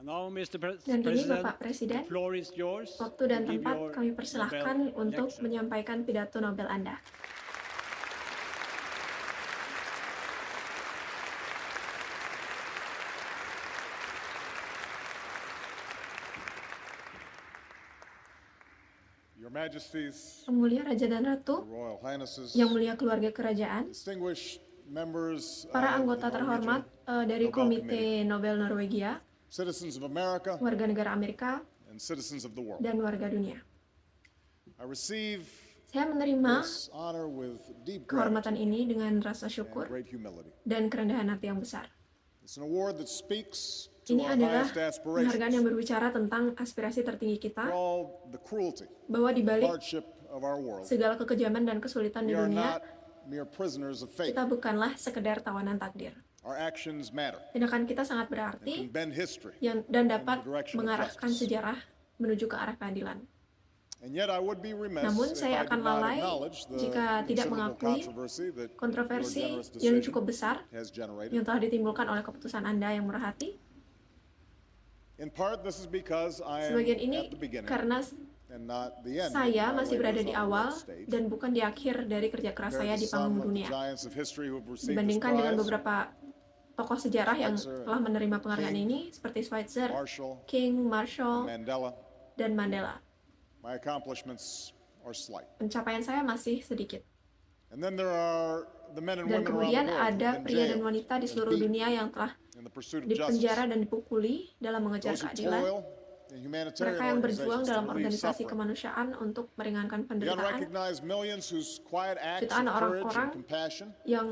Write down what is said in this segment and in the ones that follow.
Dan kini Bapak the Presiden, floor is yours waktu dan to give tempat your kami Nobel persilahkan untuk lecture. menyampaikan pidato Nobel Anda. Your Majesties, Yang mulia Raja dan Ratu, Royal Highnesses, yang mulia keluarga kerajaan, distinguished members para of anggota the terhormat Norwegian dari Nobel Komite Committee, Nobel Norwegia, citizens of America, warga negara Amerika, and citizens of the world. dan warga dunia. I receive Saya menerima this honor with deep kehormatan gratitude ini dengan rasa and syukur great humility. dan kerendahan hati yang besar. It's an award that speaks to Ini our adalah highest penghargaan yang aspirations, berbicara tentang aspirasi tertinggi for kita, all the cruelty, bahwa di balik hardship of our world. segala kekejaman dan kesulitan We di are dunia, not mere prisoners of fate. kita bukanlah sekedar tawanan takdir. Our actions matter Tindakan kita sangat and can berarti bend history. dan dapat in the direction of mengarahkan justice. sejarah menuju ke arah keadilan. And yet I would be remiss Namun if saya I akan did not lalai acknowledge the jika tidak considerable mengakui controversy that your kontroversi generous yang decision cukup besar has generated. yang telah ditimbulkan oleh keputusan Anda yang murah hati. In part, this is because I am Sebagian ini at the beginning karena and not the end. of saya my masih berada labors di on the awal world stage. dan bukan di akhir dari kerja keras saya Compared di to panggung some of the dunia. giants of history who have received this Dibandingkan dengan prize, beberapa tokoh sejarah yang Schweitzer, telah menerima penghargaan King, ini seperti Schweitzer, Marshall, King, Marshall, Mandela, dan Mandela. my accomplishments are slight. Pencapaian saya masih sedikit. And then there are the men and Dan women around the kemudian world who ada have been pria dan jailed wanita di and seluruh beaten dunia yang telah in the pursuit of justice. dipenjara dan dipukuli dalam mengejar Those who keadilan. toil in humanitarian Mereka yang berjuang organizations to dalam relieve organisasi suffering. kemanusiaan untuk meringankan The penderitaan, unrecognized millions whose quiet acts Jutaan of courage orang-orang and compassion yang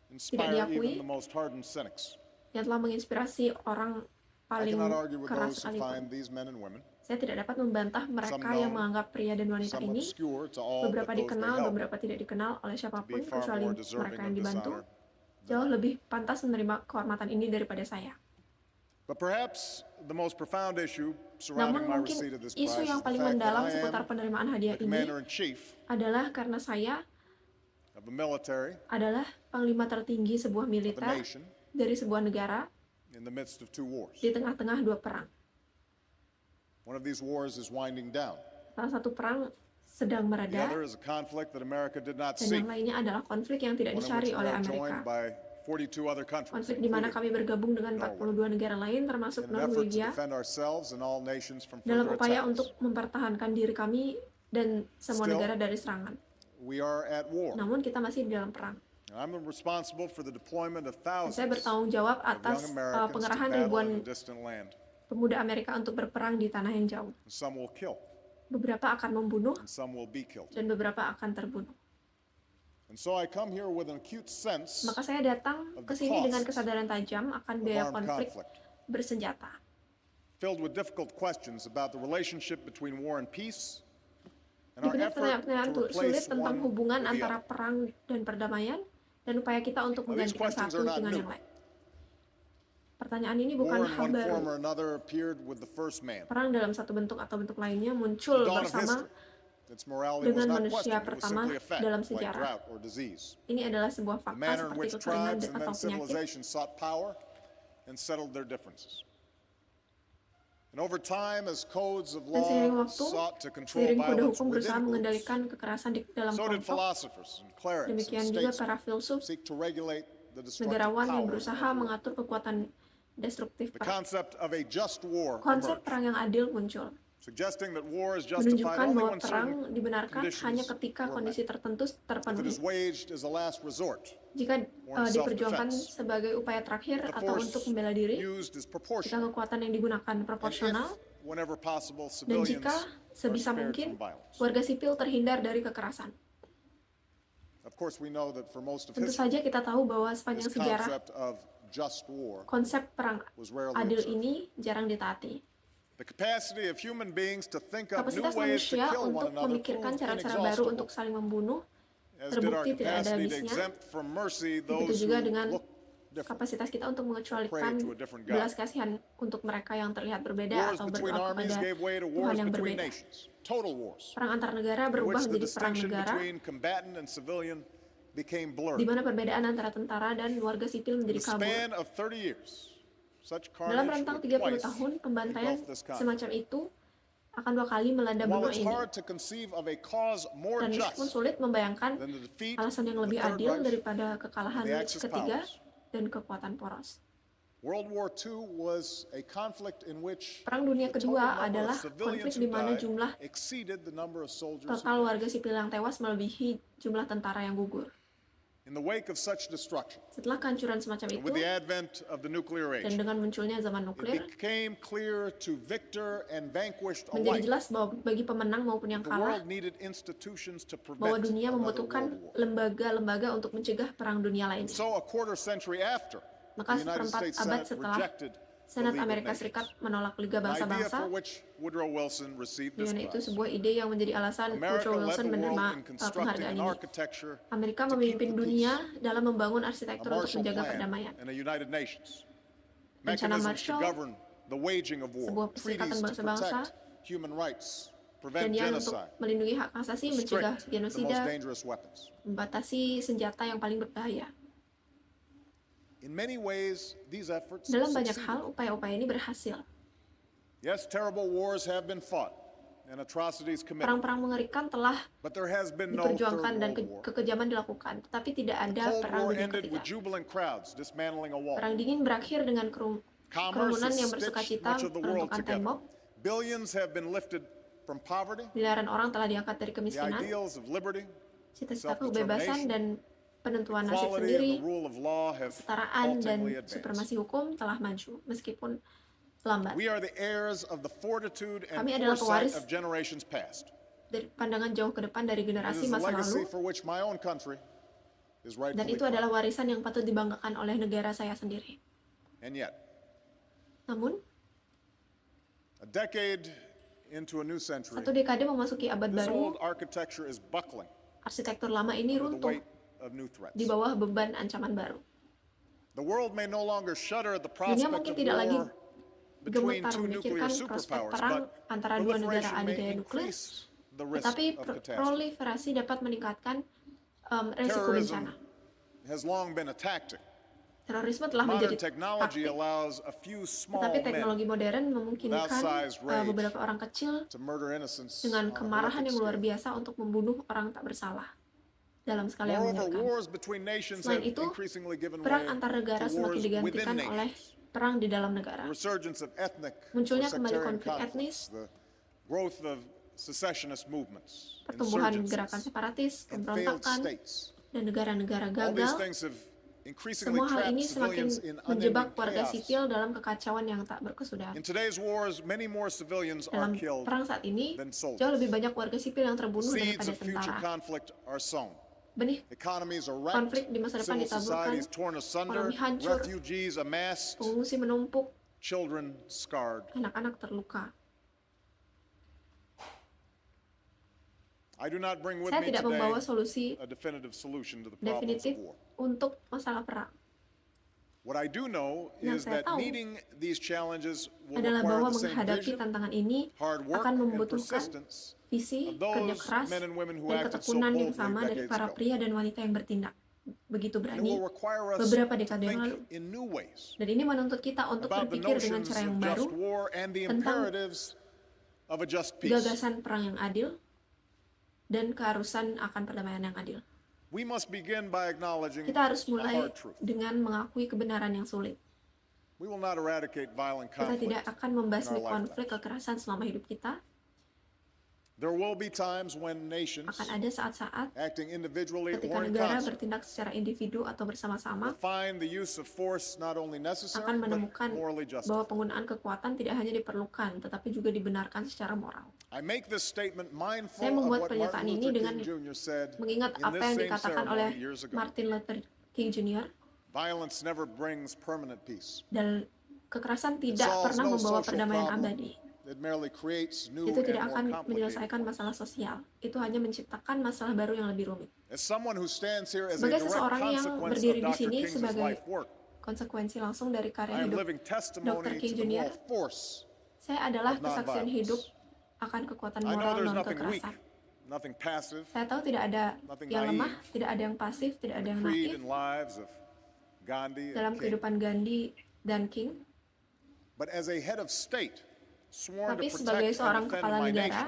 inspire diakui, even the most hardened cynics. yang telah menginspirasi orang I paling cannot argue with keras those who sekalipun. find these men and women, Saya tidak dapat membantah mereka yang known, menganggap pria dan wanita some ini, obscure to all but beberapa those they dikenal, help, beberapa tidak dikenal oleh to siapapun be far kecuali more deserving mereka of yang this dibantu, honor jauh than I. lebih pantas menerima kehormatan ini daripada saya. But perhaps the most profound issue Namun surrounding my mungkin receipt of this isu prize yang is the paling fact that mendalam I seputar am penerimaan hadiah the ini commander-in-chief adalah karena saya of the military adalah panglima tertinggi sebuah of a militer nation dari sebuah negara in the midst of two wars. di tengah-tengah dua perang. One of these wars is winding down. Salah satu perang sedang The mereda, other is a conflict that America did not dan seek, yang lainnya adalah konflik yang tidak one in dicari which we oleh are Amerika. joined by 42 other countries, Konflik di mana including kami bergabung dengan Norway, 42 negara lain termasuk in an effort to Norwegia defend ourselves and all nations from dalam further upaya attacks. untuk mempertahankan diri kami dan semua Still, negara dari serangan. We are at war. Namun kita masih di dalam perang. And I'm responsible for the deployment of Dan saya thousands bertanggung jawab of atas young Americans to pengerahan battle ribuan in a distant land. pemuda Amerika untuk berperang di tanah yang jauh. And some will kill, Beberapa akan membunuh and some will be killed. dan beberapa akan terbunuh. And so I come here with an acute sense Maka saya datang ke sini dengan kesadaran tajam akan of biaya armed konflik conflict, bersenjata, filled with difficult questions about the relationship between war and peace, and our dipenuhi effort pertanyaan-pertanyaan to sulit replace tentang one hubungan with the antara other. perang dan perdamaian, dan upaya kita untuk Now, these menggantikan questions satu are not dengan new. yang lain. Pertanyaan ini War bukan in hal one baru. form or another appeared with the first man. Perang dalam satu bentuk atau bentuk lainnya The muncul dawn of bersama. history. Its morality was dengan not manusia questioned. It was pertama simply a fact, dalam like sejarah. drought or disease. Ini adalah sebuah The fakta manner in seperti which kekeringan tribes and atau then penyakit. civilizations sought power and settled their differences. And over time, as codes of Dan seiring law waktu, sought to control seiring kode violence hukum berusaha within groups, mengendalikan kekerasan di dalam so did kelompok, philosophers and clerics demikian and juga statesmen para filsuf, seek to regulate the destructive negarawan yang power berusaha of war. mengatur kekuatan destruktif The perang. concept of a just war Konsep emerged, perang yang adil muncul, suggesting that war is justified menunjukkan only bahwa when perang certain dibenarkan hanya conditions ketika were kondisi met. tertentu If it terpenuhi. is waged as a last resort, Jika or in diperjuangkan self-defense, sebagai upaya terakhir the atau untuk force membela diri, used is jika proportional, kekuatan yang digunakan and proporsional, if, whenever possible, dan civilians jika are sebisa spared mungkin from violence. warga sipil terhindar dari kekerasan. Of course, we know that for most of Tentu history, saja kita tahu bahwa sepanjang this sejarah concept of just war konsep perang was rarely adil observed. ini jarang ditaati. The capacity of human beings to think up new Kapasitas ways to manusia kill one untuk another memikirkan proved cara-cara baru untuk inexhaustible, saling membunuh as did our terbukti tidak ada capacity to habisnya. exempt from mercy Begitu those who juga dengan look different. kapasitas kita untuk mengecualikan Pray to a different God. belas kasihan untuk mereka yang terlihat berbeda Wars atau between berdoa armies kepada gave way to Tuhan wars yang between berbeda. nations, total wars, Perang antar negara in berubah which the menjadi perang distinction negara, between combatant and civilian became blurred. di mana perbedaan antara tentara dan warga sipil In menjadi the kabur. span of 30 years, Such Dalam carnage rentang would 30 twice tahun, pembantaian engulf this continent. semacam itu akan 2 kali melanda And while benua it's ini. hard to conceive of a cause more Dan meskipun just sulit membayangkan than the defeat alasan yang of the lebih Third adil Reich daripada and kekalahan the Reich Axis ketiga powers, dan kekuatan poros. World War II was a conflict in which Perang Dunia the total Kedua number adalah of civilians konflik who di mana died jumlah exceeded the number of soldiers who total warga perished. sipil yang tewas melebihi jumlah tentara yang gugur. In the wake of such destruction, Setelah kehancuran semacam and itu, with the advent of the nuclear dan age, dengan munculnya zaman it nuklir, became clear to victor and vanquished menjadi alike jelas bahwa bagi pemenang maupun yang the kalah, world needed institutions to bahwa prevent dunia another membutuhkan world war. lembaga-lembaga untuk mencegah perang dunia lainnya. So a quarter century after, Maka the United seperempat States abad Senate setelah rejected the Senat League of Amerika Nations, Serikat menolak Liga an idea Bangsa-Bangsa, for which Woodrow Wilson received di this mana itu prize. sebuah ide yang menjadi alasan America Woodrow led Wilson the world menerima in constructing penghargaan an ini. architecture Amerika to keep memimpin the dunia peace, dalam membangun a arsitektur untuk Marshall menjaga Plan, perdamaian. and a United Nations. Rencana Mechanisms to Marshall, govern the waging of sebuah war, perserikatan treaties to bangsa-bangsa, protect human rights, dan prevent yang untuk genocide, melindungi hak asasi, mencegah restrict the most genosida, dangerous weapons. membatasi senjata yang paling berbahaya. In many ways, these efforts Dalam banyak succeeded. hal, upaya-upaya ini berhasil. Yes, terrible wars have been fought and atrocities committed, Perang-perang mengerikan telah but there has been no diperjuangkan Third dan World War. kekejaman dilakukan, tetapi tidak ada Cold perang War dunia ended ketiga. with jubilant crowds dismantling a wall. Perang dingin berakhir dengan Commerce kerumunan has yang stitched bersukacita much of the world meruntuhkan together. tembok. Billions have been lifted from poverty, Miliaran orang telah diangkat dari the kemiskinan, ideals of liberty, cita-cita kebebasan dan penentuan nasib equality, sendiri, and the rule of law have kesetaraan dan haltingly advanced. supremasi hukum telah maju, meskipun lambat. We are the heirs of the fortitude and Kami adalah foresight pewaris of generations past. Dari pandangan jauh ke depan dari It generasi is a masa legacy lalu, for which my own country is dan rightfully itu adalah proud. warisan yang patut dibanggakan oleh negara saya sendiri. And yet, Namun, a decade into a new century, satu dekade memasuki abad this baru, old architecture is buckling arsitektur lama ini under the runtuh weight of new threats. di bawah beban ancaman baru. The world may no longer shudder at the Dunia prospect mungkin of tidak lagi war between gemetar two nuclear memikirkan prospek superpowers, perang but antara dua negara proliferation adidaya may nuklir, increase the risk tetapi of catastrophe. proliferasi dapat meningkatkan resiko Terrorism bencana. has long been a tactic. Terorisme telah Modern menjadi technology taktik, allows a few small tetapi men teknologi modern memungkinkan outsized rage beberapa orang kecil to murder innocents dengan on a kemarahan horrific yang luar scale. biasa untuk membunuh orang tak bersalah dalam skala yang Moreover, mengerikan. wars between nations Selain have itu, increasingly given perang way antar to negara wars semakin within digantikan oleh nations. perang di dalam negara. The resurgence of ethnic or Munculnya kembali sectarian konflik conflicts, etnis, the growth of secessionist movements, pertumbuhan gerakan insurgencies, separatis, and failed pemberontakan, states. dan negara-negara All these gagal. things have increasingly Semua hal trapped ini semakin civilians in menjebak unending warga chaos. sipil dalam kekacauan yang tak berkesudahan. In today's wars, many more civilians are Dalam killed. perang saat ini, than soldiers. jauh lebih banyak warga sipil yang The terbunuh seeds daripada of future tentara. conflict are sown. Benih Economies are wrecked, konflik di masa depan civil ditaburkan, societies torn asunder, ekonomi hancur, refugees amassed, pengungsi menumpuk, children scarred. anak-anak terluka. I do not bring with Saya me tidak today membawa solusi a definitive solution to the problems definitif of war. untuk masalah perang. What I do know Yang is saya that tahu meeting these challenges will adalah require bahwa the same menghadapi vision, tantangan ini hard work, akan and membutuhkan persistence visi, of those kerja keras, men and women who dan acted so ketekunan yang boldly sama dari decades para ago. pria dan wanita yang bertindak begitu It berani will require us beberapa to dekade yang lalu. think in new ways Dan ini menuntut kita untuk about the berpikir dengan notions cara yang of baru, just war and the tentang imperatives of a just peace. gagasan perang yang adil, dan keharusan akan perdamaian yang adil. We must begin by acknowledging Kita harus a mulai hard truth. dengan mengakui kebenaran yang sulit. We will not eradicate violent Kita tidak conflict. akan membasmi in our konflik kekerasan selama hidup kita. There will be times when nations, Akan ada saat-saat acting individually ketika or in negara concert, bertindak secara individu atau bersama-sama, will find the use of force not only necessary akan but menemukan morally bahwa justified. penggunaan kekuatan tidak hanya diperlukan, tetapi juga dibenarkan secara moral. I make this statement mindful Saya of membuat what pernyataan Martin ini Luther dengan King Jr. said mengingat in apa this yang same dikatakan oleh ceremony years ago. Martin Luther King Jr. Violence never brings permanent peace. dan kekerasan It tidak solves pernah no membawa social perdamaian problem. abadi. It merely creates new Itu and tidak more akan complicated menyelesaikan ones. masalah sosial. Itu hanya menciptakan masalah baru yang lebih rumit. As someone who stands here as a Sebagai direct seseorang yang consequence berdiri of di Dr. sini King's sebagai life work, konsekuensi langsung dari I karya am hidup living Dr. testimony King to the Jr., moral force. saya adalah of kesaksian nonviolence. hidup akan kekuatan I know moral there's nothing weak, non-kekerasan. nothing passive, Saya tahu tidak ada nothing yang lemah, naive. tidak ada yang pasif, tidak ada the yang creed naif and lives of Gandhi dalam and King. kehidupan Gandhi dan King. But as a head of state, sworn to Tapi sebagai protect seorang and defend kepala my negara nation,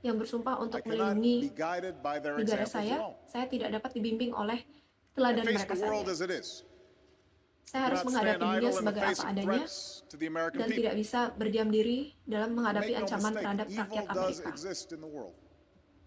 yang bersumpah I untuk cannot melindungi be guided by their negara examples alone. saya tidak dapat dibimbing oleh I teladan face mereka the world saja. as it is. Saya harus Cannot menghadapi stand dunia idle in the sebagai face apa of adanya threats to the American dan people. tidak bisa berdiam diri dalam menghadapi Make no ancaman mistake, terhadap evil rakyat does Amerika. exist in the world.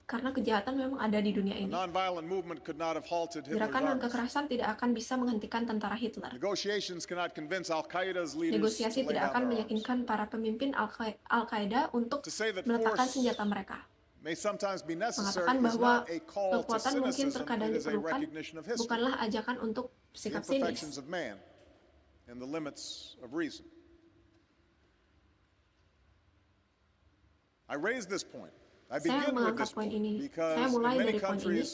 Karena kejahatan memang ada di dunia A ini. nonviolent movement could not have halted Hitler's Gerakan armies. kekerasan tidak akan bisa menghentikan tentara Hitler. Negotiations cannot convince Al-Qaeda's leaders Negosiasi to lay tidak down akan their arms. meyakinkan para pemimpin Al-Qaeda untuk To say that meletakkan force senjata mereka. may sometimes be necessary Mengatakan is bahwa not a call to kekuatan mungkin cynicism, terkadang it is a diperlukan, recognition of history, bukanlah ajakan untuk the sikap imperfections sinis. of man, and the limits of reason. I raise this point. I Saya begin with mengangkat this poin point ini. because Saya in mulai many dari poin ini countries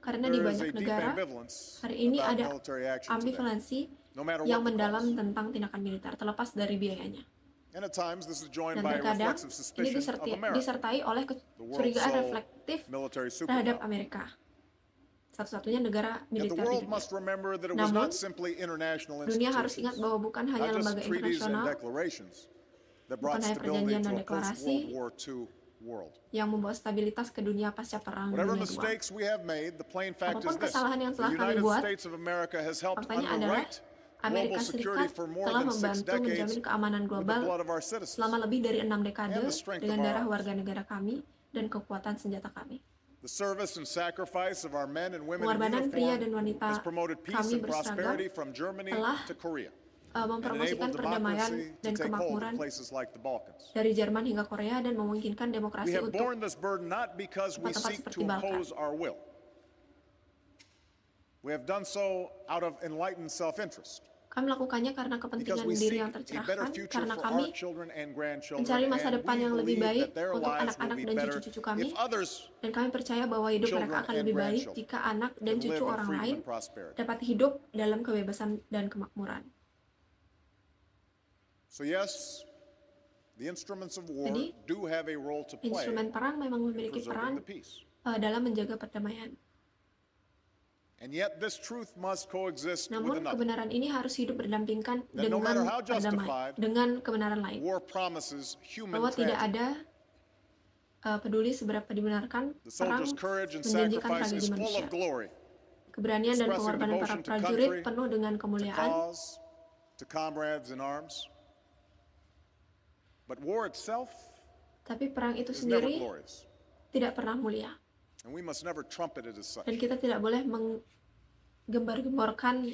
karena di there is banyak a deep negara ambivalence hari ini about ada military action today, ambivalensi no matter yang what the mendalam cost. tentang tindakan militer, terlepas dari biayanya. And at times this is joined Dan by a terkadang reflexive ini suspicion of America, disertai oleh the world's kecurigaan sole reflektif military terhadap superpower. Amerika, satu-satunya negara Yet the militer di world dunia. must remember that it was Namun, not simply international dunia harus ingat institutions, bahwa bukan hanya not lembaga just treaties and internasional declarations that bukan brought hanya stability perjanjian to dan a deklarasi post-World War II world. yang membawa stabilitas ke dunia pasca Perang Whatever Dunia II. mistakes we have made, the plain fact is Apapun this: kesalahan yang the telah kami United buat, States of America has helped faktanya adalah underwrite Amerika global security Serikat for more telah than 6 membantu decades menjamin keamanan with the global blood of our citizens. selama lebih dari 6 dekade and the strength dengan of our darah arms. warga negara kami dan kekuatan senjata kami. The service and sacrifice of our men and women in Pengorbanan pria uniform dan wanita has promoted peace kami and prosperity from Germany telah to Korea and mempromosikan enabled perdamaian democracy to dan take hold kemakmuran in places like the Balkans. dari Jerman hingga Korea dan memungkinkan We demokrasi have untuk borne this burden not because we tempat-tempat seek seperti to Balkan. impose our will. We have done so out of enlightened self-interest, Kami melakukannya karena because kepentingan we diri seek yang a better tercerahkan, future karena for kami our children and grandchildren, mencari masa and depan we yang lebih believe baik that their untuk lives will anak-anak be dan better cucu-cucu kami, if others dan kami percaya bahwa hidup children mereka akan and lebih baik grandchildren jika anak dan can cucu live in orang freedom lain and prosperity. dapat hidup dalam kebebasan dan kemakmuran. So yes, the instruments of war Jadi, do have a role to play Instrumen perang memang in memiliki preserving peran the peace. dalam menjaga perdamaian. And yet this truth must coexist with Namun another. kebenaran ini harus hidup berdampingkan That no matter how justified, dengan kebenaran lain. War promises human Bahwa tidak tragedy. ada peduli seberapa dibenarkan, The perang soldier's courage and menjanjikan sacrifice tragedi is full manusia. of glory, Keberanian dan expressing pengorbanan para devotion to prajurit country, penuh dengan to kemuliaan. cause, to comrades in arms. But war itself Tapi perang itu is never sendiri glorious, tidak pernah mulia. and we must never trumpet it as such. Dan kita tidak boleh menggembar-gemborkan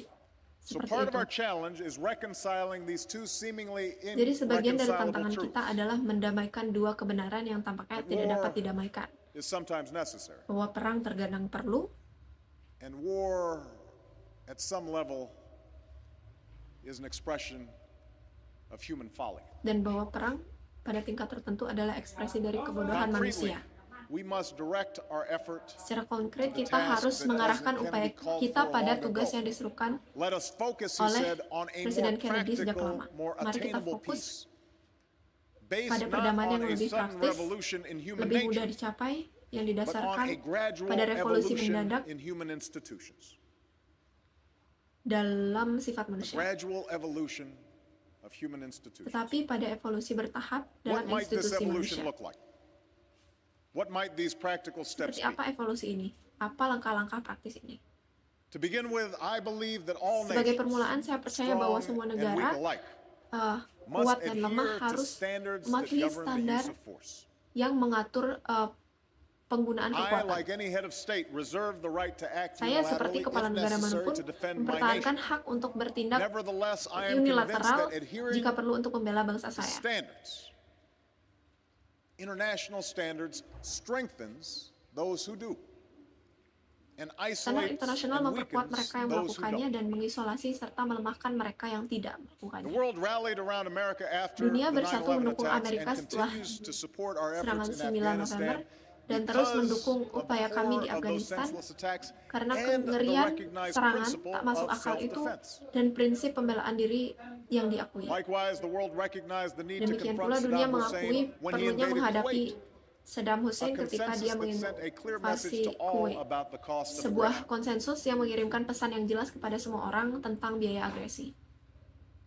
So seperti part of itu. our challenge is reconciling these two seemingly Jadi sebagian dari irreconcilable tantangan kita truths. adalah mendamaikan dua kebenaran yang tampaknya But tidak war dapat didamaikan. is sometimes necessary, Bahwa perang terkadang perlu, and war at some level is an expression of human folly. dan bahwa perang pada tingkat tertentu adalah ekspresi dari kebodohan Concretely, manusia. we must direct our effort. Secara konkret, to the kita task harus that mengarahkan President upaya Kennedy called kita for pada long tugas ago. yang diserukan Let us focus, he oleh said, on a more Presiden Kennedy sejak practical, lama. more Mari kita attainable fokus peace, based pada not perdamaian on yang a lebih sudden praktis, revolution in human lebih mudah nature, dicapai, yang but on didasarkan a gradual pada revolusi evolution mendadak in human institutions. dalam sifat manusia. Gradual evolution of human institutions. Tetapi pada evolusi bertahap What dalam might this institusi evolution manusia. look like? What might these practical steps Seperti be? apa evolusi ini? Apa langkah-langkah praktis ini? To begin with, I believe that all Sebagai nations, permulaan, saya percaya bahwa strong semua and negara, weak alike, kuat must dan lemah, adhere to harus standards that mematuhi govern the standar use of force. yang mengatur penggunaan I, kekuatan. like any head of state, reserve the right to act Saya seperti unilaterally kepala if negara necessary manapun to defend my mempertahankan nation. hak untuk bertindak Nevertheless, I am convinced unilateral that adhering jika perlu untuk membela bangsa to saya. standards, international standards, strengthens those who do, and Standar isolates internasional and memperkuat weakens mereka yang those who melakukannya don't. dan mengisolasi serta melemahkan mereka yang tidak The melakukannya. world rallied around America after Dunia the bersatu 9/11 mendukung attacks Amerika and setelah continues to support our serangan efforts in 9 November Afghanistan dan terus because mendukung of the upaya kami di horror of those Afghanistan senseless attacks karena and the kengerian recognized serangan principle tak masuk of akal itu self-defense. dan prinsip pembelaan diri yang diakui. Likewise, the world recognized the need to Demikian confront pula dunia Saddam mengakui Hussein when he perlunya invaded menghadapi Kuwait. Saddam A Hussein ketika dia consensus that sent a clear message menginvasi to all Kuwait. about the cost of Sebuah aggression. konsensus yang mengirimkan pesan yang jelas kepada semua orang tentang biaya agresi.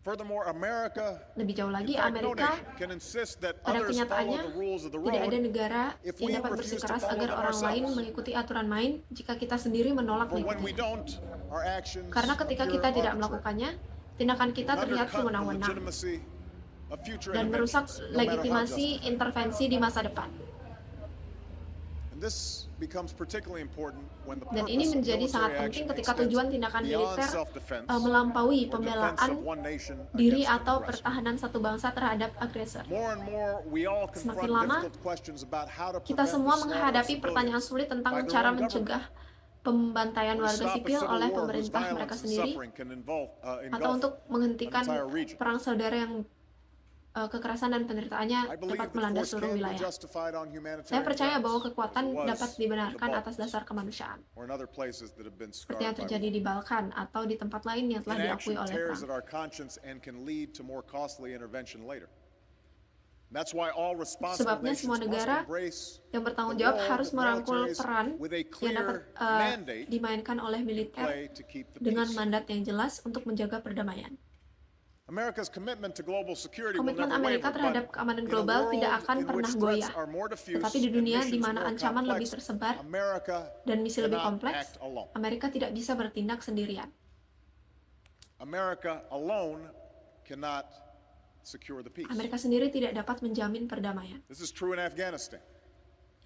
Furthermore, America, Lebih jauh in lagi, fact, no Amerika nation can insist that pada others follow kenyataannya the rules of the tidak ada road negara if we yang dapat refuse to bersikeras follow agar them orang lain ourselves. mengikuti aturan main jika kita sendiri menolak For when we mengikutinya. don't, our actions Karena ketika appear kita tidak arbitrary melakukannya, tindakan kita and terlihat undercut the sewenang-wenang legitimacy of future dan merusak interventions, no matter how legitimasi justified. intervensi di masa depan. And this becomes particularly important when the Dan ini purpose of menjadi sangat military penting action ketika extends tujuan tindakan beyond militer self-defense melampaui or defense pembelaan of one nation diri against an atau aggressor. pertahanan satu bangsa terhadap agresor. More and more, we all Semakin confront lama, difficult questions about how to kita prevent semua the slaughter of menghadapi pertanyaan civilians sulit tentang by their cara own government. mencegah pembantaian Or to warga stop a sipil civil oleh war whose pemerintah mereka violence and sendiri, suffering can atau engulf untuk an menghentikan entire region. perang saudara yang kekerasan dan I penderitaannya believe dapat that melanda force seluruh can be wilayah. justified on Saya humanitarian percaya bahwa grounds, kekuatan as it was dapat in the dibenarkan atas Balkans dasar kemanusiaan, or in other places that have been seperti scarred yang by terjadi war. di Balkan atau di tempat lain yang telah diakui Inaction oleh tears perang. at our conscience and can lead to more costly intervention later. That's why all responsible Sebabnya semua nations must negara embrace yang bertanggung the jawab role harus that merangkul militaries peran with a yang dapat clear mandate dimainkan oleh militer play to keep the dengan peace. mandat yang jelas untuk menjaga perdamaian. America's commitment to global security will Komitmen never Amerika waver, terhadap but keamanan in a global tidak world akan in pernah which threats goyah. are more diffuse Tetapi di and dunia di missions mana more ancaman lebih complex, tersebar America dan misi lebih cannot kompleks, act alone. Amerika tidak bisa bertindak sendirian. America alone cannot secure the peace. Amerika sendiri tidak dapat menjamin perdamaian. This is true in Afghanistan.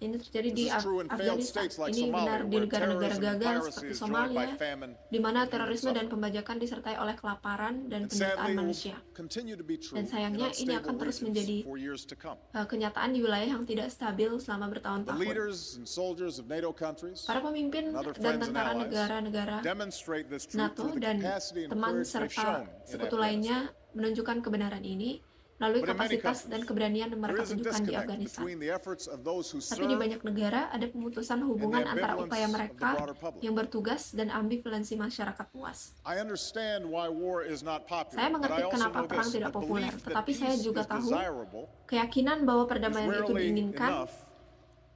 Ini terjadi di This is true in failed Afghanistan. states like Ini benar Somalia, di where negara-negara terrorism and gagal piracy seperti is joined by Somalia, famine di mana and human terorisme dan suffering. pembajakan disertai oleh kelaparan dan And penderitaan sadly, it manusia. will continue to be true Dan in sayangnya ini akan unstable terus regions menjadi for years to come. kenyataan di wilayah yang tidak stabil selama The bertahun-tahun. leaders and soldiers of NATO countries Para pemimpin and other dan friends and tentara allies negara-negara demonstrate this truth NATO through the dan capacity and teman courage they've serta shown in sekutu Afghanistan. lainnya menunjukkan kebenaran ini melalui But in many kapasitas dan countries, keberanian yang there mereka is a tunjukkan di disconnect Afghanistan. between the efforts of those who Tapi di serve banyak negara ada pemutusan hubungan antara ambivalence upaya of the mereka broader public. yang bertugas dan ambivalensi masyarakat luas. I understand why war is not popular, Saya but mengerti I also kenapa know perang this, tidak the populer, belief that tetapi saya peace juga is tahu desirable keyakinan bahwa is perdamaian itu rarely diinginkan enough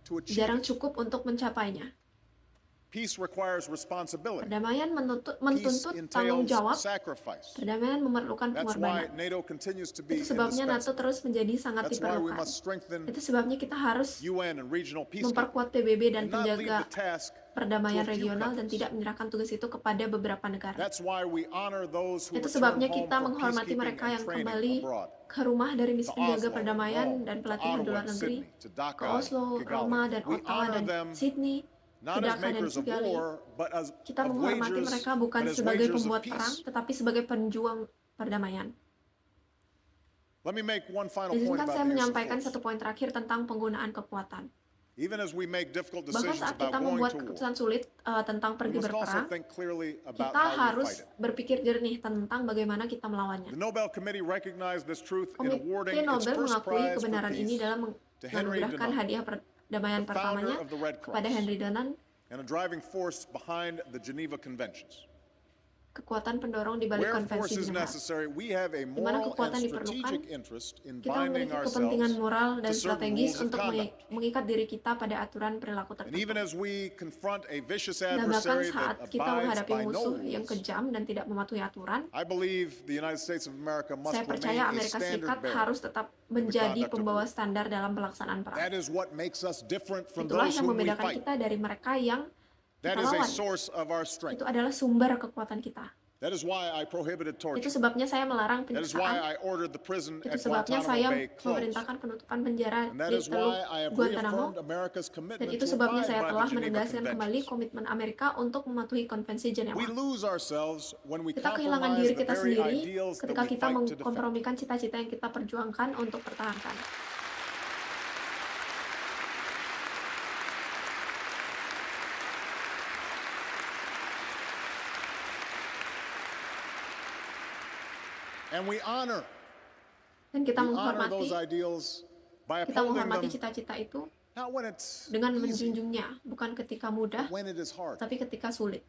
to achieve jarang it. cukup untuk mencapainya. Peace requires responsibility. Perdamaian Peace menuntut tanggung entails jawab. sacrifice. Perdamaian memerlukan That's why pengorbanan. NATO continues to be Itu sebabnya NATO indispensable. terus menjadi sangat That's why we diperlukan. must strengthen Itu sebabnya kita harus UN and regional peacekeeping memperkuat PBB dan and not leave penjaga the task perdamaian to a few regional dan countries. tidak menyerahkan tugas itu kepada beberapa negara. That's why we honor those who Itu return sebabnya home kita for menghormati peacekeeping mereka and yang training kembali abroad. ke rumah dari misi To penjaga Oslo, perdamaian Rome, dan to pelatihan di Ottawa luar and negeri, Sydney, to Dhaka ke Oslo, and Kigali. Roma, dan We Ottawa, honor dan them Sydney, ke not as Dhaka dan makers of Kigali. war, but as Kita of menghormati wagers, mereka bukan but as sebagai wagers of pembuat perang, peace. tetapi sebagai penjuang perdamaian. Let me make one final point Izinkan about saya the use of menyampaikan force. satu poin terakhir tentang penggunaan kekuatan. Even as we make difficult Bahkan decisions saat about kita going membuat to war, keputusan sulit tentang we pergi must also berperang, think clearly about kita how we harus fight it. berpikir jernih tentang bagaimana kita The melawannya. Nobel Committee recognized this truth in Komite awarding its Nobel first mengakui prize for kebenaran ini peace dalam to Henry menganugerahkan Dunant, hadiah perdamaian the founder pertamanya of the Red kepada Cross. Henry Dunant, and a driving force behind the Geneva Conventions. kekuatan pendorong di balik Where force konvensi is Geneva. necessary, we have a Di mana moral kekuatan and diperlukan, strategic interest in kita binding memiliki kepentingan ourselves moral dan to certain strategis rules of untuk conduct. mengikat diri kita pada aturan perilaku And even tertentu. as we confront a vicious Dan bahkan adversary saat that kita abides menghadapi by no musuh yang rules, kejam dan tidak mematuhi aturan, I believe the United States of America must saya remain percaya a Amerika standard Serikat bearer. harus tetap menjadi conduct of pembawa war. standar dalam pelaksanaan perang. That is what makes us different from Itulah those yang whom we membedakan fight. kita dari mereka yang That kita is a lawan. source of our strength. Itu adalah sumber kekuatan kita. That is why I prohibited Itu torture. sebabnya saya melarang That is why penyiksaan. I ordered the prison Itu at sebabnya Guantanamo saya Bay closed. memerintahkan penutupan penjara And that di is Teluk why I have Guantanamo. reaffirmed America's Dan commitment itu to sebabnya abide saya by telah the Geneva menegaskan kembali Conventions. komitmen Amerika untuk mematuhi konvensi Jenewa. We lose ourselves when we Kita kehilangan compromise diri the kita very sendiri ideals that ketika we kita fight to defend. mengkompromikan cita-cita yang kita perjuangkan untuk pertahankan. And we honor Dan kita those menghormati ideals by kita upholding menghormati them cita-cita itu not when it's dengan easy, menjunjungnya, bukan ketika mudah, but when it is hard. tapi ketika sulit.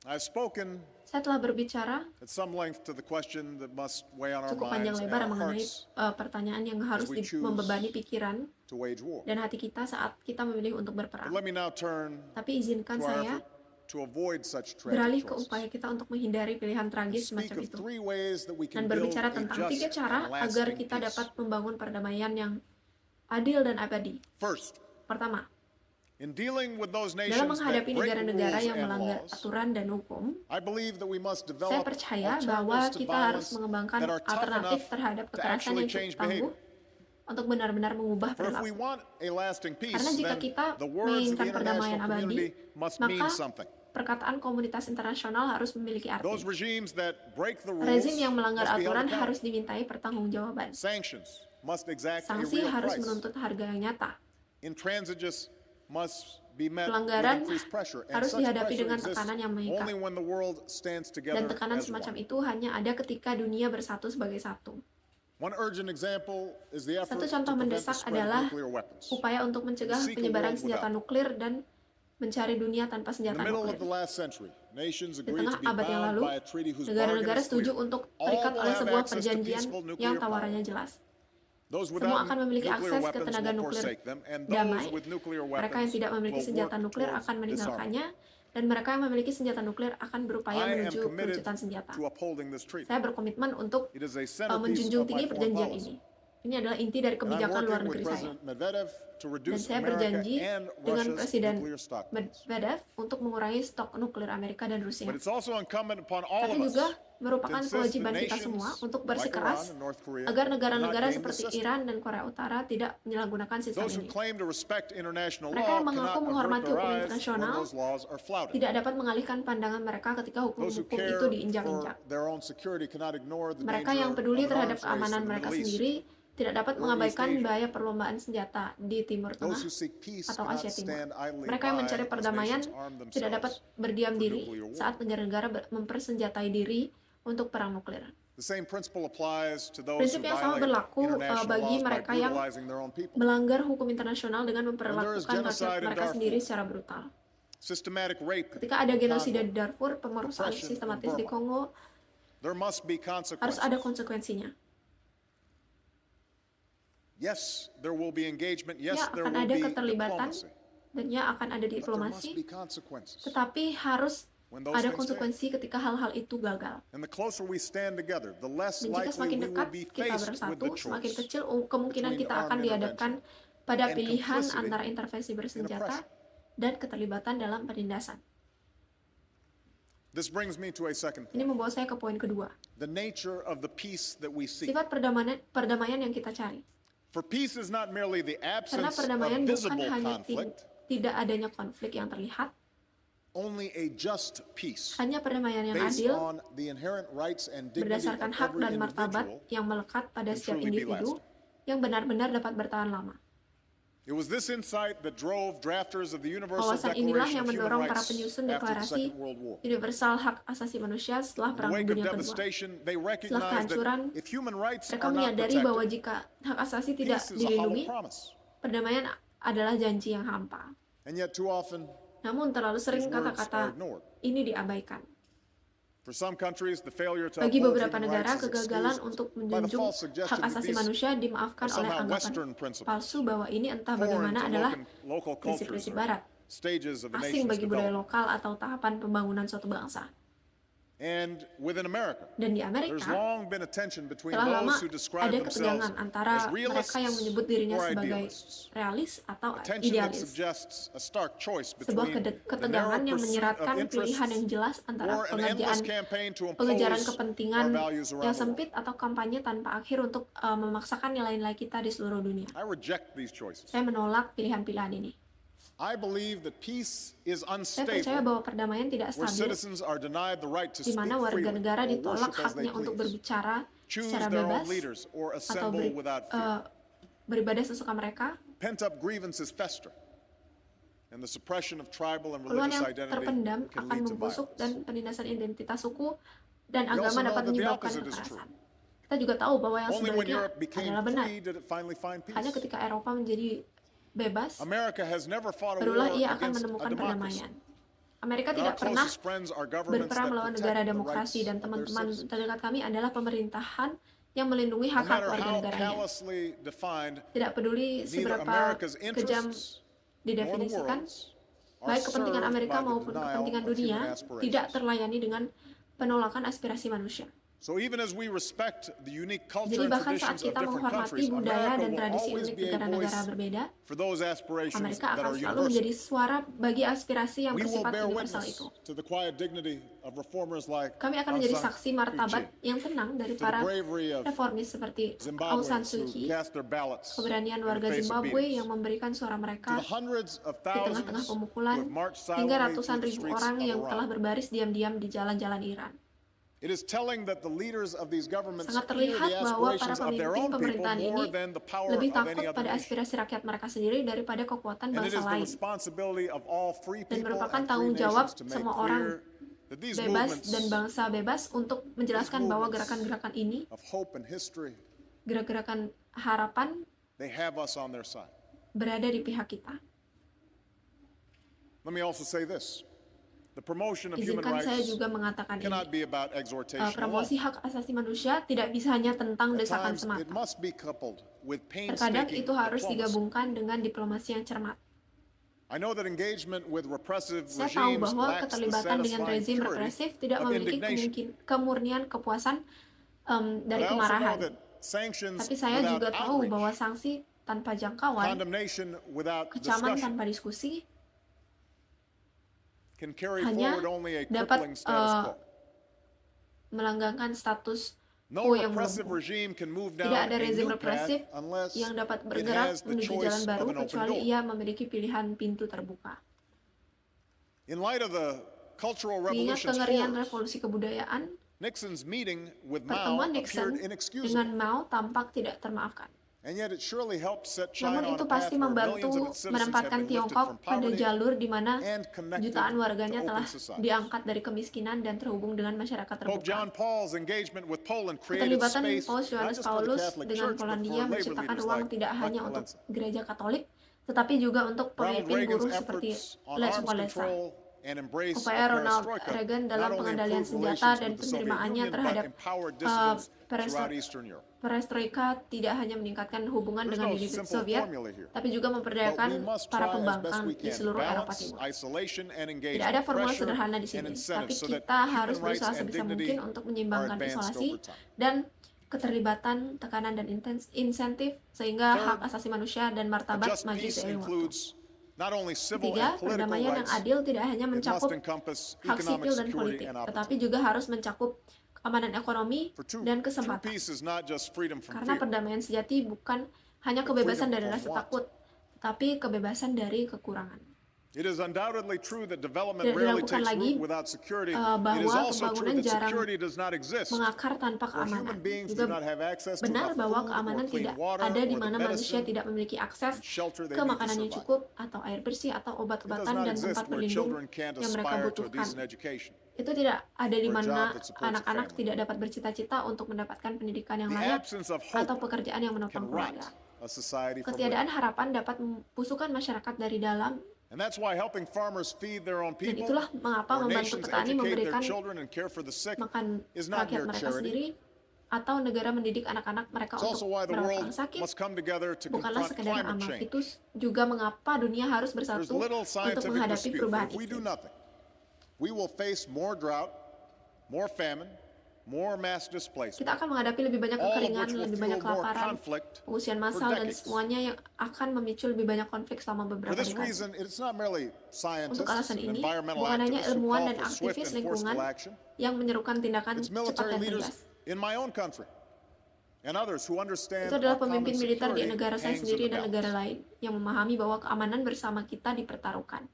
I've spoken Saya telah berbicara at some length to the question that must weigh on our cukup panjang minds and lebar our mengenai hearts pertanyaan yang harus we choose membebani pikiran to wage war. dan hati kita saat kita memilih untuk But berperang. let me now turn Tapi izinkan to our saya effort to avoid such tragic beralih ke choices. upaya kita untuk menghindari pilihan To tragis speak semacam of itu. 3 ways that we Dan can build berbicara a tentang 3 just cara and agar lasting kita dapat peace. membangun perdamaian yang adil dan abadi. First, Pertama, in dealing with those dalam nations that menghadapi break negara-negara rules yang and melanggar laws, aturan dan hukum, I believe that we must saya develop percaya bahwa alternatives to kita harus violence mengembangkan that are tough alternatif enough terhadap to kekerasan actually yang cukup change tangguh behavior. untuk benar-benar mengubah For if we perilaku. want a lasting peace, Karena jika then kita the words of menginginkan the perdamaian international abadi, community must mean maka something. perkataan komunitas internasional harus memiliki Those arti. regimes that break the Rezim rules yang melanggar must be held aturan harus accountable. dimintai pertanggungjawaban. Sanctions must exact a Sanksi real harus price. menuntut harga yang nyata. Intransigence must be met with Pelanggaran increased pressure, and harus such dihadapi pressure dengan exists tekanan yang mengikat. only when the world stands Dan together tekanan as semacam one. itu hanya ada ketika dunia bersatu sebagai satu. One urgent example is the effort Satu to contoh prevent the mendesak spread of adalah nuclear weapons. upaya untuk mencegah seek a penyebaran world senjata without. nuklir dan mencari dunia tanpa In senjata the middle nuklir. of the last century, nations Di agreed tengah to be abad yang bound lalu, by a treaty whose bargain negara-negara is setuju clear. untuk All terikat will oleh have sebuah access to perjanjian peaceful nuclear yang power. tawarannya jelas. Those Semua without akan memiliki nuclear akses ke weapons tenaga will nuklir forsake them, and damai. those with nuclear Mereka yang weapons tidak memiliki will senjata work nuklir towards akan disarmament. meninggalkannya, dan mereka yang memiliki senjata nuklir akan berupaya I am menuju committed pelucutan senjata. to upholding this treaty. Saya berkomitmen untuk It is a centerpiece menjunjung of my tinggi foreign perjanjian policy. ini. Ini adalah inti dari And I'm kebijakan luar working with negeri saya. President Medvedev to Dan reduce saya America berjanji and dengan Russia's Presiden nuclear stockpiles. Medvedev untuk mengurangi stok nuklir Amerika dan Rusia. But it's also incumbent upon all Tapi of us juga to merupakan insist kewajiban that kita semua nations untuk like Iran bersikeras and North Korea agar do not negara-negara game the seperti system. Iran dan Korea Utara tidak menyalahgunakan sistem Those who ini. claim to respect international Mereka law yang mengaku cannot menghormati avert their hukum eyes when internasional those laws are flouted. tidak dapat mengalihkan pandangan mereka ketika Those who hukum-hukum care itu for diinjak-injak. their own security cannot ignore the Mereka danger yang peduli of an terhadap arms race keamanan in the mereka Middle East. sendiri tidak dapat or mengabaikan East Asia. bahaya perlombaan senjata di Timur Tengah Those who seek peace atau cannot Asia Timur. stand idly Mereka yang by mencari as perdamaian nations arm tidak dapat themselves berdiam for diri nuclear war. saat negara-negara mempersenjatai diri untuk perang nuklir. The same principle applies to those Prinsip who yang sama violate berlaku international bagi laws by mereka yang brutalizing their own people. melanggar hukum internasional dengan When there is memperlakukan genocide rakyat in mereka Darfur, sendiri secara brutal. Systematic rape Ketika ada in genosida di Congo, Darfur, pemerusahaan oppression in sistematis di Burma. Kongo, there must be harus ada consequences. konsekuensinya. Yes, there will be engagement. Yes, Ya, there akan will ada be keterlibatan diplomacy. dan ya akan ada But there must diplomasi, be consequences. tetapi harus When those ada things konsekuensi ketika hal-hal itu gagal. And the closer we stand together, the less Dan jika likely semakin we dekat will be kita faced with bersatu, the semakin choice kecil kemungkinan between kita akan armed dihadapkan pada and pilihan complicity antara intervensi bersenjata oppression. dan keterlibatan dalam penindasan. This brings me to a second Ini point. membawa saya ke poin kedua. The nature of the peace that we seek. Sifat perdamaian yang kita cari. For peace is not merely the Karena absence of perdamaian bukan visible hanya conflict, tidak adanya konflik yang terlihat, only a just peace hanya perdamaian yang based adil on the inherent rights and dignity berdasarkan of hak every dan martabat individual. yang melekat pada can setiap truly be individu lasting. yang benar-benar dapat bertahan lama. It was this insight that drove drafters of the Universal Wawasan inilah Declaration yang of Human mendorong para Rights penyusun after the deklarasi Second World War. universal hak asasi manusia setelah In the Perang wake of Dunia Kedua. devastation, they Setelah recognized kehancuran, that if human rights mereka are not menyadari bahwa protected, jika hak asasi tidak peace is a hollow dilindungi, promise. perdamaian adalah janji yang hampa. And yet too often, Namun terlalu sering these words are kata-kata ignored. ini diabaikan. For some countries, the failure to Bagi uphold beberapa human negara, rights is kegagalan excused untuk by the menjunjung false hak suggestion that asasi these manusia dimaafkan are oleh somehow anggapan Western principles, palsu bahwa ini entah foreign bagaimana to adalah local cultures prinsip-prinsip or barat, stages of a asing nation's bagi budaya development. lokal atau tahapan pembangunan suatu bangsa. And within America, Dan di there's Amerika, long been a tension between telah lama those who describe ada themselves ketegangan antara as realists mereka yang menyebut dirinya or sebagai idealists. realis atau A tension that idealis. suggests a stark choice Sebuah between the ketegangan narrow yang pursuit menyeratkan of pilihan yang interests jelas antara or an endless campaign to pengejaran impose kepentingan our values around yang the world. sempit atau kampanye tanpa akhir untuk memaksakan nilai-nilai kita di seluruh dunia. I reject these choices. Saya menolak pilihan-pilihan ini. I believe that peace is Saya percaya unstable bahwa perdamaian tidak where stabil, citizens are denied the right to di speak mana warga freely negara or ditolak worship as they haknya untuk please, berbicara choose secara their bebas own leaders or atau assemble without fear. beribadah sesuka mereka. Pent-up grievances fester, and the suppression of tribal and Keluhan religious yang identity terpendam can akan lead to membusuk violence. dan penindasan identitas suku dan We agama also know dapat that the menyebabkan opposite is true. kekerasan. Kita juga tahu bahwa yang Only when sebaliknya Europe became adalah benar. free did it finally find peace. Hanya ketika Eropa menjadi bebas, America has never fought a barulah war ia akan against a menemukan democracy. perdamaian. Amerika And tidak our pernah closest friends are governments berperang that melawan protect negara the demokrasi, rights dan of their teman-teman citizens. terdekat kami adalah pemerintahan yang melindungi No hak-hak matter warga how negaranya. callously defined, Tidak peduli neither seberapa America's kejam interests nor the didefinisikan, world's are baik kepentingan served Amerika by the maupun denial kepentingan of dunia, human tidak aspirations. terlayani dengan penolakan aspirasi manusia. So even as we respect the unique culture Jadi and bahkan saat traditions of kita different menghormati countries, budaya America dan will tradisi always unik be a negara-negara voice berbeda, for those aspirations Amerika that akan are selalu universal. menjadi suara bagi aspirasi yang We will bersifat bear universal witness itu. to the quiet dignity of reformers like Kami akan Aung menjadi San saksi Suu martabat Kyi, yang tenang dari to the para bravery of reformis seperti Aung San Zimbabweans Suu who Kyi, cast their ballots keberanian in the warga face of Zimbabwe beatings, yang memberikan suara to mereka the hundreds of di tengah-tengah thousands who pemukulan, have marched hingga silently ratusan through the ribu streets orang of yang telah Iran. berbaris diam-diam di jalan-jalan Iran. It is telling that the leaders of these governments Sangat fear the terlihat bahwa para aspirations of their pemimpin own people pemerintahan more ini than the power lebih of any takut other pada nation. aspirasi rakyat mereka sendiri daripada kekuatan And it bangsa is the lain. responsibility of all free Dan people merupakan and free tanggung jawab nations to make semua orang clear that these bebas movements dan bangsa bebas untuk menjelaskan bahwa movements gerakan-gerakan ini, of hope and history, gerakan harapan, they have us on their side. berada di pihak kita. Let me also say this. The promotion of human Izinkan saya rights juga mengatakan ini. cannot be about exhortation Promosi alone. hak asasi manusia tidak bisa hanya tentang At desakan times, semata. it must be coupled with Terkadang painstaking itu harus diplomacy. digabungkan dengan diplomasi yang cermat. I know that engagement with repressive Saya tahu regimes bahwa lacks the keterlibatan dengan satisfying rezim purity represif tidak of memiliki indignation. kemurnian kepuasan dari But I also know kemarahan. that sanctions Tapi saya without juga tahu outreach, bahwa sanksi tanpa jangkauan, condemnation without kecaman discussion, tanpa diskusi, can carry hanya forward only a dapat crippling status quo. melanggengkan status No quo yang repressive lumpuh. regime can move Tidak down ada a rezim new path represif unless yang dapat it bergerak has the menuju choice jalan of baru an open kecuali door. ia memiliki pilihan pintu terbuka. In light of the Cultural Mengingat Revolution's kengerian horrors, revolusi kebudayaan, Nixon's meeting with Mao pertemuan appeared Nixon inexcusable. dengan Mao tampak tidak termaafkan. And yet it surely helped set China Namun on itu a path pasti where membantu millions of its citizens have menempatkan been lifted Tiongkok from pada poverty jalur di mana and connected jutaan warganya to telah open societies. diangkat dari kemiskinan dan terhubung dengan masyarakat Pope terbuka. John Paul's engagement with Poland created Keterlibatan space Paus not Yohanes just for the Paulus Catholic dengan Church but Polandia for labor menciptakan leaders ruang like tidak hanya Lech untuk Walesa. gereja Katolik, tetapi juga untuk Ronald pemimpin Reagan's buruh seperti efforts on Lech arms Walesa. control and embrace of Upaya Ronald perestroika Reagan not dalam only pengendalian improved senjata relations dan with the Soviet penerimaannya Union but terhadap empowered dissidents perestroika throughout Eastern Europe. Perestroika tidak hanya meningkatkan hubungan There's dengan no Uni simple Soviet, formula here. tapi juga But we memperdayakan must para try as best pembangkang we di can seluruh Eropa balance Timur. isolation and Tidak engagement, ada formula pressure sederhana di and sini, tapi incentives so that kita harus human rights berusaha and sebisa dignity mungkin untuk are menyeimbangkan advanced isolasi over time. dan keterlibatan, tekanan, dan insentif sehingga Third, hak asasi manusia dan A martabat just maju peace seiring waktu. includes not only civil Ketiga, and political perdamaian yang rights, adil tidak hanya it must mencakup encompass hak economic sipil dan security politik, and tetapi opportunity. juga harus mencakup keamanan ekonomi For dan true kesempatan. peace is not just freedom from Karena fear. perdamaian sejati bukan hanya But kebebasan freedom dari from rasa what? takut, tetapi kebebasan dari kekurangan. It is undoubtedly true that development Tidak rarely dilakukan takes lagi, root without security. It is bahwa also true pembangunan that jarang security does not exist mengakar tanpa where keamanan. human beings Juga do not have access to benar enough bahwa food or keamanan clean tidak water ada di or the mana manusia medicine tidak memiliki akses and shelter they ke need to makanan yang survive. cukup, atau air bersih, atau It does obat-obatan not dan exist tempat where berlindung children can't yang mereka aspire to a butuhkan. decent education. Itu tidak ada di or a mana job that supports a anak-anak family. tidak dapat bercita-cita untuk mendapatkan pendidikan yang The layak absence of atau hope pekerjaan yang menopang can rot keluarga. a society from Ketiadaan within. harapan dapat membusukkan masyarakat dari dalam, And that's why helping farmers feed their own dan people itulah mengapa or membantu nations petani educate their memberikan children and care for the sick makan is not rakyat mere mereka charity. sendiri, atau negara mendidik anak-anak mereka It's also untuk why the merawat world orang sakit, must come together to bukanlah confront sekedar climate amal. change. Itu juga mengapa dunia harus There's bersatu little untuk scientific menghadapi dispute. perubahan If we do iklim. nothing, we will face more drought, more famine, more mass displacement, Kita akan menghadapi lebih banyak all of kekeringan, which will lebih fuel banyak more kelaparan, conflict pengungsian for massal, dan decades. semuanya yang akan memicu lebih banyak konflik selama For beberapa this dekade. reason, it's not merely Untuk scientists alasan and ini, environmental bukan hanya activists who ilmuwan call dan for swift aktivis and lingkungan forceful action. yang menyerukan tindakan It's cepat military dan leaders tegas. in my own country and others who understand Itu adalah our common pemimpin militer di security negara saya hangs in sendiri the dan negara balance. lain yang memahami bahwa keamanan bersama kita dipertaruhkan.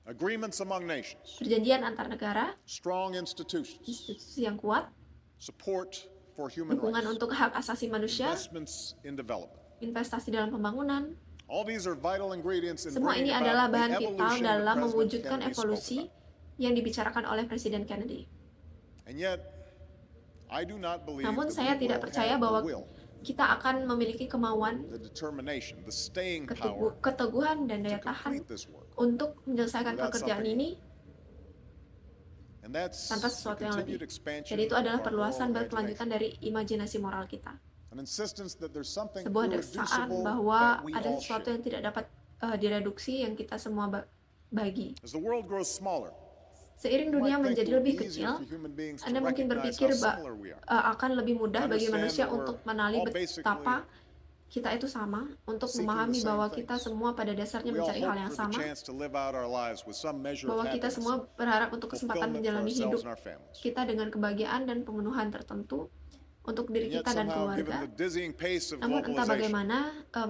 Agreements among nations, Perjanjian antar negara, strong institutions, institusi yang kuat, support for human dukungan rights, untuk hak asasi manusia, investments in development. investasi dalam pembangunan, All these are vital ingredients in semua bringing ini about adalah the bahan vital evolution that dalam President mewujudkan Kennedy spoke evolusi about. yang dibicarakan oleh Presiden Kennedy. And yet, I do not believe Namun that saya we tidak will percaya have bahwa the will, kita akan memiliki kemauan, the determination, the staying power keteguhan, dan to daya tahan complete this work. untuk menyelesaikan Without pekerjaan something ini And that's tanpa the sesuatu yang lebih. continued expansion Jadi itu adalah of our perluasan moral berkelanjutan imagination. dari imajinasi moral kita. An insistence that there's something Sebuah deksaan irreducible bahwa that we ada all sesuatu share. yang tidak dapat direduksi yang kita semua bagi. As the world grows smaller, Seiring you dunia might think menjadi it would lebih be easier kecil, for human beings to Anda mungkin recognize berpikir how similar we are. akan lebih mudah bagi Understand manusia that we're untuk mengenali all betapa kita itu sama, untuk seeking the memahami same bahwa kita things. semua pada dasarnya We all mencari hal hope yang for the sama, chance to live out our lives with some measure of bahwa kita happiness, semua berharap untuk kesempatan fulfillment for menjalani ourselves hidup and our families. kita dengan kebahagiaan dan pemenuhan tertentu untuk diri And yet kita dan somehow, given keluarga. the dizzying pace of Namun entah globalization, bagaimana,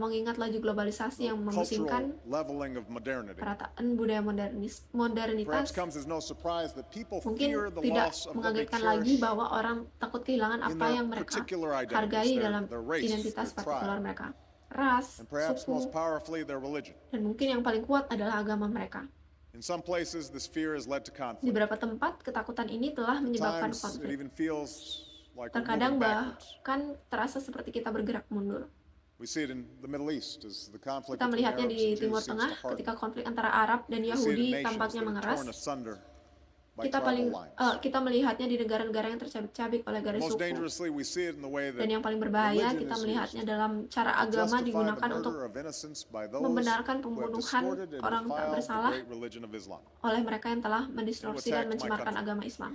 mengingat laju globalisasi the yang cultural memusingkan leveling of modernity, perataan budaya perhaps modernitas, comes as no surprise that people mungkin fear the tidak loss of what they mengagetkan lagi cherish bahwa orang takut kehilangan in apa their yang mereka particular hargai identities, dalam their race, identitas their partikular tribe, mereka, ras, and perhaps suku, most powerfully their religion. dan mungkin yang paling kuat adalah agama mereka. In some places, this fear has led to Di conflict. beberapa tempat, ketakutan ini telah At menyebabkan times, it konflik. even feels like we're Terkadang moving backwards. bahkan terasa seperti kita bergerak mundur. We see it in the Middle East as the conflict Kita between melihatnya Arabs di and Timur Jews seems Tengah to harden. ketika konflik antara Arab dan We see it in Yahudi nations tampaknya that are mengeras. torn asunder by Kita paling tribal lines. kita melihatnya di negara-negara yang tercabik-cabik oleh garis Most suku. dangerously, we see it in the way that Dan yang paling berbahaya religion kita is melihatnya used dalam cara to agama justify the digunakan untuk murder of innocents by those membenarkan who have pembunuhan distorted and orang tak defiled the bersalah great religion of Islam oleh mereka yang telah mendistorsi dan attacked my mencemarkan country. agama Islam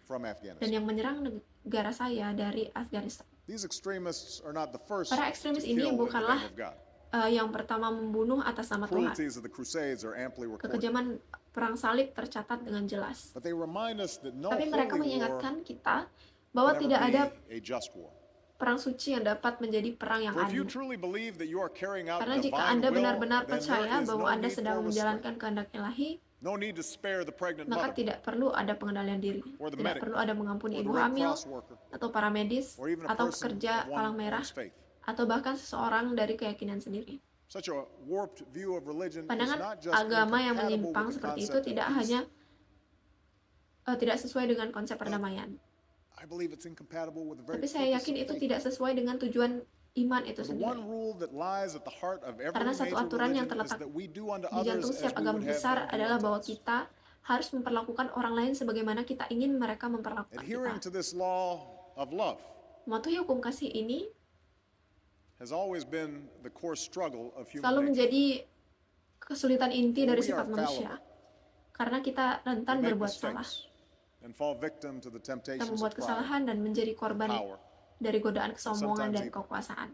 from dan Afghanistan. yang menyerang negara saya dari Afghanistan. These extremists are not the first Para to ekstremis kill ini in the bukanlah name of God. Yang pertama membunuh atas nama Tuhan. Cruelties of the Crusades are amply recorded. Kekejaman perang salib tercatat dengan jelas. But they remind us that no Tapi mereka holy war mengingatkan kita bahwa can tidak ada ever be a just war. perang suci yang dapat menjadi perang yang For if you adil. truly believe that you are carrying out Karena jika divine Anda will, benar-benar then there percaya is bahwa no Anda need sedang for restraint, menjalankan kehendak Ilahi, no need to spare the pregnant maka mother, tidak perlu ada pengendalian diri. or the Tidak medic, perlu ada mengampuni or the ibu Red hamil, Cross worker, atau para medis, or even a atau person pekerja of palang merah, one's faith. atau bahkan seseorang dari keyakinan sendiri. Such a warped view of religion is Pandangan not just agama yang incompatible menyimpang with the seperti itu concept of tidak peace. hanya tidak sesuai dengan konsep perdamaian. I believe it's incompatible with the very Tapi saya purpose yakin of itu faith. tidak sesuai dengan tujuan iman itu The sendiri. one rule that lies at the heart of every Karena satu major aturan yang religion is terletak that we do unto di others jantung as setiap we agama would have besar them do adalah unto bahwa us. kita harus memperlakukan orang lain sebagaimana kita ingin mereka memperlakukan Adhering kita. to this law of love Mematuhi hukum kasih ini has always been the core struggle of human selalu nature. menjadi kesulitan inti dari We are sifat manusia. fallible. Karena kita rentan We make berbuat salah. mistakes and fall victim to the Kita temptations of membuat pride, kesalahan dan menjadi korban power, dari godaan kesombongan sometimes dan evil. kekuasaan.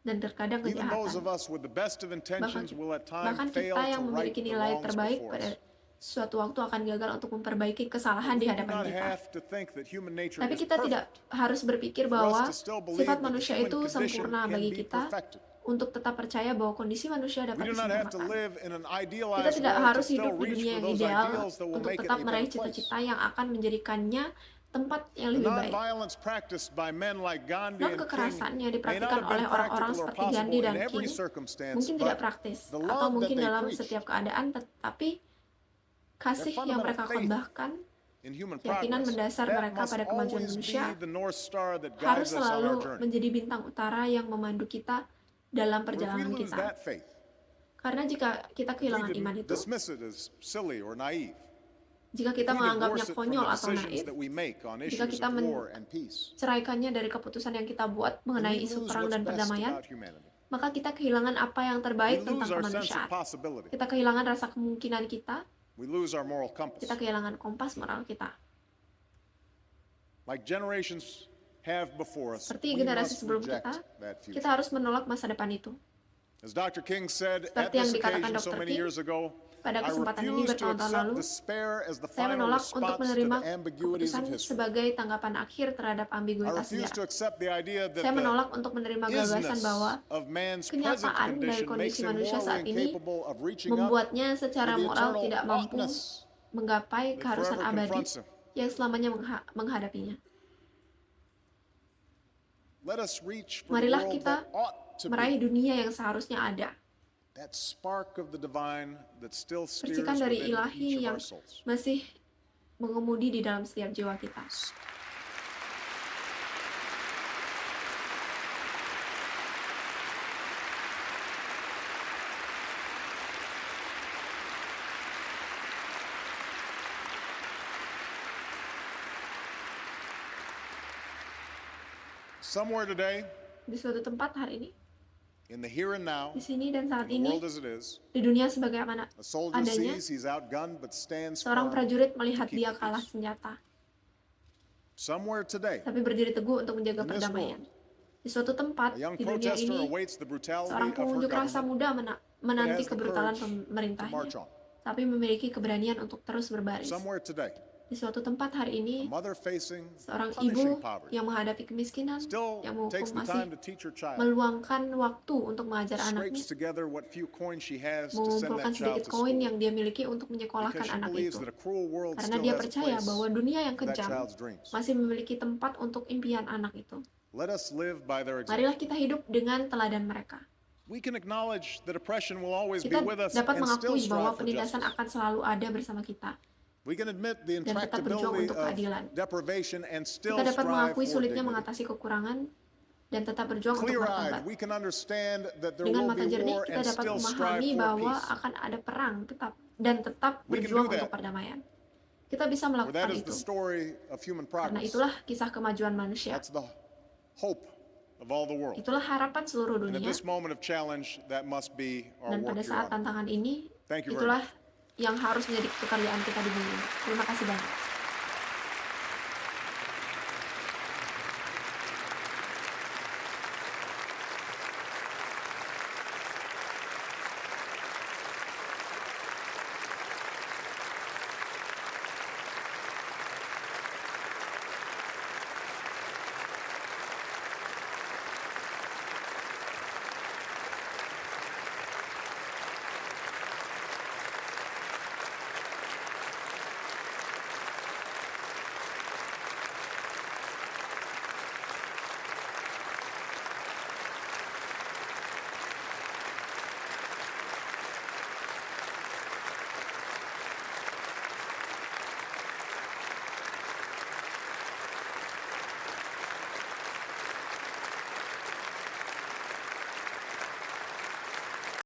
Dan terkadang Even those kejahatan. of us with the best of intentions will at Bahkan times fail kita to yang right memiliki the nilai wrongs terbaik before pada us. suatu waktu akan gagal untuk memperbaiki kesalahan di We do hadapan not kita. have to think that human nature Tapi is kita tidak perfect. harus berpikir For us bahwa to still believe sifat that the manusia human itu condition sempurna can bagi be kita perfected. untuk tetap percaya bahwa kondisi manusia We dapat do not have to disempurnakan. live in an Kita idealized tidak world to harus still hidup di reach dunia for yang those ideal ideals that will untuk make it tetap a meraih better place. cita-cita yang akan menjadikannya tempat yang The lebih baik. non-violence practiced by men like Gandhi and King Non-kekerasan yang may not dipraktikkan have been oleh orang-orang practical or seperti Gandhi possible dan in every King circumstance, mungkin tidak but praktis the atau love that mungkin they dalam preach setiap keadaan, tetapi kasih Their yang fundamental mereka faith khotbahkan, in human keyakinan progress, mendasar that mereka must pada kemajuan always manusia be the North Star that harus guides us on our selalu journey. menjadi bintang utara yang memandu kita dalam But if we perjalanan lose kita. that faith, Karena jika kita if kehilangan we iman itu, dismiss it as silly or naive, jika if kita we menganggapnya divorce it from konyol the atau decisions naif, that we make on jika issues kita of war and peace, menceraikannya dari keputusan yang kita buat then mengenai we isu lose perang what's dan best perdamaian, about humanity. maka kita kehilangan apa yang We terbaik lose tentang our sense of kemanusiaan. possibility. Kita kehilangan rasa kemungkinan kita, We lose our moral compass. kita kehilangan kompas moral kita. Like generations have before us, Seperti we generasi must sebelum reject kita, that kita future. harus menolak masa depan itu. As Dr. King said at Seperti yang this dikatakan occasion so Dr. many King, years ago, pada I kesempatan ini refuse to bertahun-tahun accept lalu, despair as the saya final menolak untuk response to menerima the ambiguities keputusan of history. sebagai tanggapan akhir terhadap I ambiguitas refuse to sejarah. accept the idea that Saya the menolak untuk menerima gagasan isness bahwa of man's present kenyataan dari condition makes kondisi him manusia saat morally ini incapable of reaching up membuatnya secara to the moral eternal tidak mampu oughtness menggapai that keharusan forever abadi confronts him. yang selamanya menghadapinya. Let us reach for the Marilah world kita that ought to meraih be, dunia yang seharusnya ada. that spark of the divine that still steers Percikan dari within ilahi each of yang our souls. masih mengemudi di dalam setiap jiwa kita. Somewhere today, Di suatu tempat hari ini, In the here and now, di sini dan saat in the ini, world as it is, di dunia sebagaimana a soldier adanya, sees he's outgunned but stands seorang firm prajurit to melihat keep dia the kalah peace. senjata, Somewhere today, tapi berdiri teguh untuk menjaga in this perdamaian. world, Di suatu tempat a young di dunia protester ini, awaits the brutality seorang of her pengunjuk rasa government, muda menanti has the kebrutalan courage to pemerintahnya, march on. tapi memiliki keberanian untuk terus berbaris. Somewhere today, Di suatu tempat hari a ini, mother facing seorang punishing ibu poverty yang menghadapi kemiskinan, still yang takes the masih time to teach her child, meluangkan waktu untuk mengajar anaknya, scrapes together what few coins she has to send mengumpulkan that child sedikit to koin school yang dia miliki untuk because menyekolahkan she anak believes itu. that a cruel world Karena still dia has a percaya place bahwa dunia yang for that kejam child's dreams. masih memiliki tempat untuk impian anak itu. Let us live by their example. Marilah kita hidup dengan teladan mereka. We can acknowledge that oppression will always be Kita with us dapat and still mengakui bahwa strive for penindasan justice. akan selalu ada bersama kita. We can admit the Dan tetap berjuang intractability untuk of keadilan. deprivation and still Kita dapat strive mengakui for sulitnya dignity. mengatasi kekurangan dan tetap berjuang untuk martabat. Clear-eyed, we can understand that there Dengan will mata be jernih, war kita and dapat still strive memahami for bahwa peace. akan ada perang tetap We can berjuang do that. untuk perdamaian. Kita bisa For melakukan that is itu. the story of human Karena progress. itulah kisah kemajuan manusia. That's the hope of all the world. Itulah harapan seluruh And at dunia. this moment of challenge, that must be our Dan pada work here saat on. tantangan ini, Thank you very itulah yang harus menjadi pekerjaan kita di bumi ini. Terima kasih banyak.